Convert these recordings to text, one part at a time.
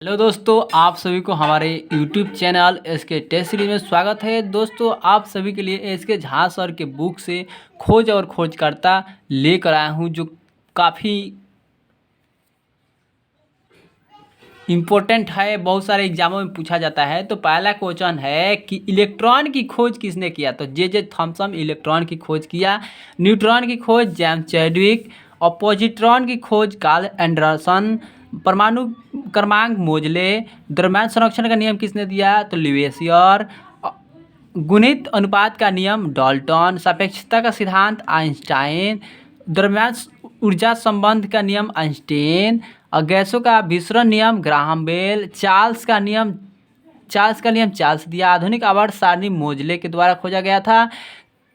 Hello दोस्तों, आप सभी को हमारे YouTube channel SK test series में स्वागत है। दोस्तों, आप सभी के लिए एसके झा सर के बुक से खोज और खोजकर्ता लेकर आया हूं, जो काफ़ी इम्पोर्टेंट है। बहुत सारे एग्जामों में पूछा जाता है। तो पहला क्वेश्चन है कि इलेक्ट्रॉन की खोज किसने किया। तो जे थॉमसन इलेक्ट्रॉन की खोज किया। न्यूट्रॉन की खोज जेम्स चैडविक। और पॉजिट्रॉन की खोज कार्ल एंडरसन। परमाणु क्रमांक मोजले। द्रव्यमान संरक्षण का नियम किसने दिया। तो लिवेसियर। गुणित अनुपात का नियम डाल्टन। सापेक्षता का सिद्धांत आइंस्टाइन। द्रव्यमान ऊर्जा संबंध का नियम आइंस्टाइन। और गैसों का विसरण नियम ग्राहम बेल। चार्ल्स का नियम चार्ल्स दिया। आधुनिक आवर्त सारणी मोजले के द्वारा खोजा गया था।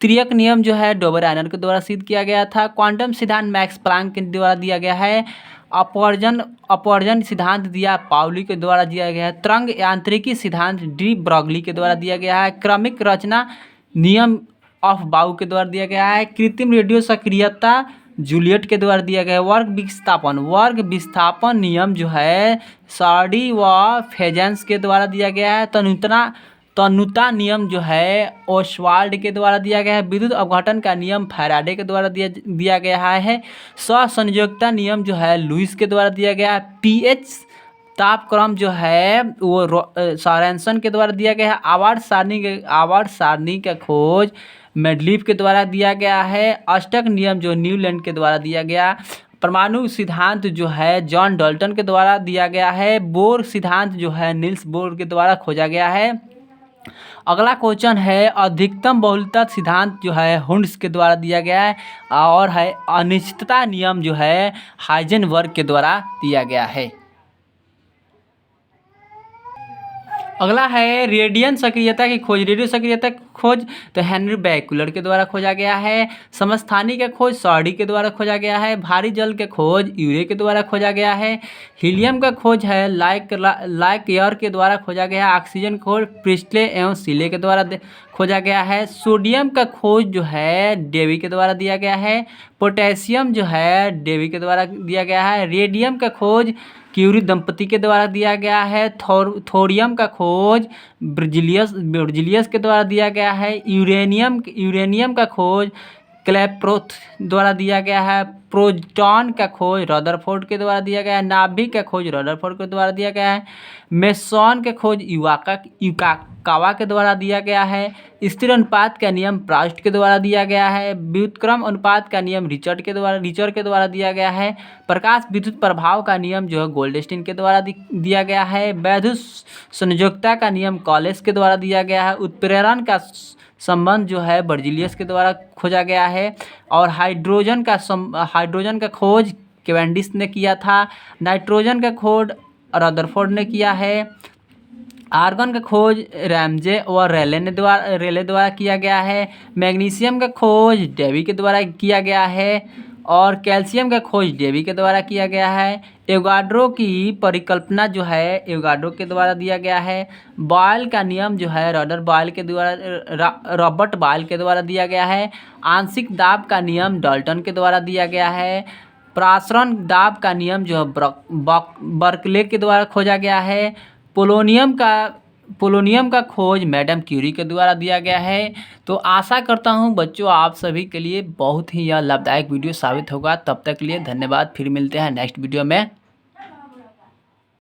त्रियक नियम जो है डोबेराइनर के द्वारा सिद्ध किया गया था। क्वांटम सिद्धांत मैक्स प्लांक के द्वारा दिया गया है। अपवर्जन सिद्धांत दिया पाउली के द्वारा दिया गया है। तरंग यांत्रिकी सिद्धांत डी ब्रॉगली के द्वारा दिया गया है। क्रमिक रचना नियम ऑफ बाउ के द्वारा दिया गया है। कृत्रिम रेडियो सक्रियता जूलियट के द्वारा दिया गया है। वर्ग विस्थापन नियम जो है सार्डी व फेजेंस के द्वारा दिया गया है। तनुता नियम जो है ओस्वाल्ड के द्वारा दिया गया है। विद्युत अपघटन का नियम फैराडे के द्वारा दिया गया है। सहसंयोजकता नियम जो है लुईस के द्वारा दिया गया है। पीएच तापक्रम जो है वो सॉरेनसन के द्वारा दिया गया है। आवर्त सारणी का खोज मेडलीफ के द्वारा दिया गया है। अष्टक नियम जो न्यूलैंड के द्वारा दिया गया। परमाणु सिद्धांत जो है जॉन डाल्टन के द्वारा दिया गया है। बोर सिद्धांत जो है निल्स बोर के द्वारा खोजा गया है। अगला क्वेश्चन है अधिकतम बहुलता सिद्धांत जो है हुंड्स के द्वारा दिया गया है। और है अनिश्चितता नियम जो है हाइजेनबर्ग के द्वारा दिया गया है। अगला है रेडियन सक्रियता की खोज। रेडियो सक्रियता की खोज तो हेनरी बैकुलर के द्वारा खोजा गया है। समस्थानी का खोज सॉर्डी के द्वारा खोजा गया है। भारी जल के खोज यूरे के द्वारा खोजा गया है। हीलियम का खोज है लाइक एयर के द्वारा खोजा गया है। ऑक्सीजन खोज प्रिस्टले एवं सीले के द्वारा खोजा गया है। सोडियम का खोज जो है डेवी के द्वारा दिया गया है। पोटेशियम जो है डेवी के द्वारा दिया गया है। रेडियम का खोज क्यूरी दंपति के द्वारा दिया गया है। थोरियम का खोज ब्रिजिलियस के द्वारा दिया गया है। यूरेनियम का खोज क्लेप्रोथ द्वारा दिया गया है। प्रोटॉन का खोज रदरफोर्ड के द्वारा दिया गया है। नाभिक का खोज रदरफोर्ड के द्वारा दिया गया है। मेसॉन का खोज युकाकावा के द्वारा दिया गया है। स्थिर अनुपात का नियम प्राउस्ट के द्वारा दिया गया है। व्युत्क्रम अनुपात का नियम रिचर के द्वारा दिया गया है। प्रकाश विद्युत प्रभाव का नियम जो है गोल्डस्टीन के द्वारा दिया गया है। वैद्युत संयोजकता का नियम कॉलेस के द्वारा दिया गया है। उत्प्रेरण का संबंध जो है बर्जिलियस के द्वारा खोजा गया है। और हाइड्रोजन का खोज कैवेंडिश ने किया था। नाइट्रोजन का खोज रदरफोर्ड ने किया है। आर्गन का खोज रैमजे और रेले द्वारा किया गया है। मैग्नीशियम का खोज डेवी के द्वारा किया गया है। और कैल्शियम का खोज डेवी के द्वारा किया गया है। एवोगाड्रो की परिकल्पना जो है एवोगाड्रो के द्वारा दिया गया है। बॉयल का नियम जो है रॉबर्ट बॉयल के द्वारा दिया गया है। आंशिक दाब का नियम डाल्टन के द्वारा दिया गया है। प्रासरण दाब का नियम जो है बर्कले के द्वारा खोजा गया है। पोलोनियम का खोज मैडम क्यूरी के द्वारा दिया गया है। तो आशा करता हूं बच्चों आप सभी के लिए बहुत ही यह लाभदायक वीडियो साबित होगा। तब तक के लिए धन्यवाद। फिर मिलते हैं नेक्स्ट वीडियो में।